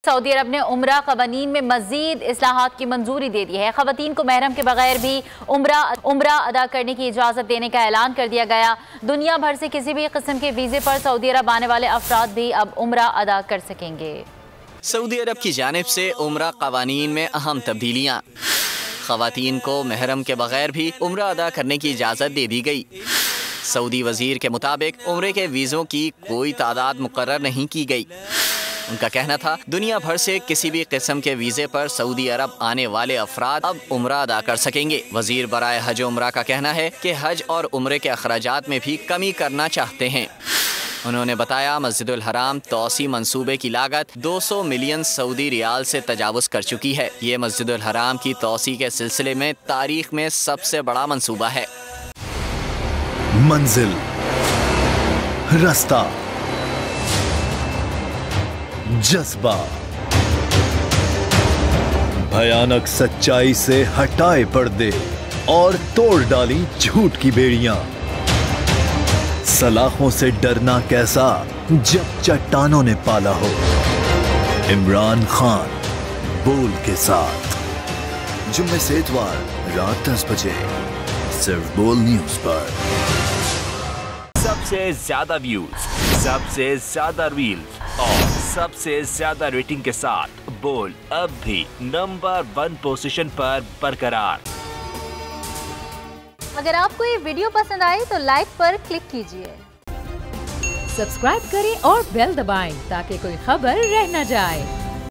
Saudi अरब ने उम्रा क़वानीन में मज़ीद इस्लाहात की मंजूरी दे दी है। ख़वातीन को महरम के बगैर भी उम्रा अदा करने की इजाज़त देने का ऐलान कर दिया गया। दुनिया भर से किसी भी किस्म के वीज़े पर सऊदी अरब आने वाले अफराद भी अब उम्रा अदा कर सकेंगे। सऊदी अरब की जानिब से उम्रा क़वानीन में अहम तब्दीलियाँ। ख़वातीन को महरम के बगैर भी उम्रा अदा करने की इजाज़त दे दी गई। सऊदी वज़ीर के मुताबिक उम्रे के वीज़ों की कोई तादाद मुकर्रर नहीं की गई। उनका कहना था दुनिया भर से किसी भी किस्म के वीज़े पर सऊदी अरब आने वाले अफराद अब उम्रा अदा कर सकेंगे। वज़ीर बराए हज उम्रा का कहना है कि हज और उम्रे के अखराजात में भी कमी करना चाहते हैं। उन्होंने बताया मस्जिदुल हराम तौसी मंसूबे की लागत 200 मिलियन सऊदी रियाल से तजावुज़ कर चुकी है। ये मस्जिदुल हराम की तौसी के सिलसिले में तारीख में सबसे बड़ा मंसूबा है। मंजिल, रास्ता, जज्बा, भयानक सच्चाई से हटाए पर्दे और तोड़ डाली झूठ की बेड़ियां। सलाखों से डरना कैसा जब चट्टानों ने पाला हो। इमरान खान बोल के साथ जुम्मे से इतवार रात 10 बजे सिर्फ बोल न्यूज पर। सबसे ज्यादा व्यूज, सबसे ज्यादा रील्स और सबसे ज्यादा रेटिंग के साथ बोल अब भी नंबर 1 पोजीशन पर बरकरार। अगर आपको ये वीडियो पसंद आई तो लाइक पर क्लिक कीजिए, सब्सक्राइब करें और बेल दबाएं ताकि कोई खबर रह न जाए।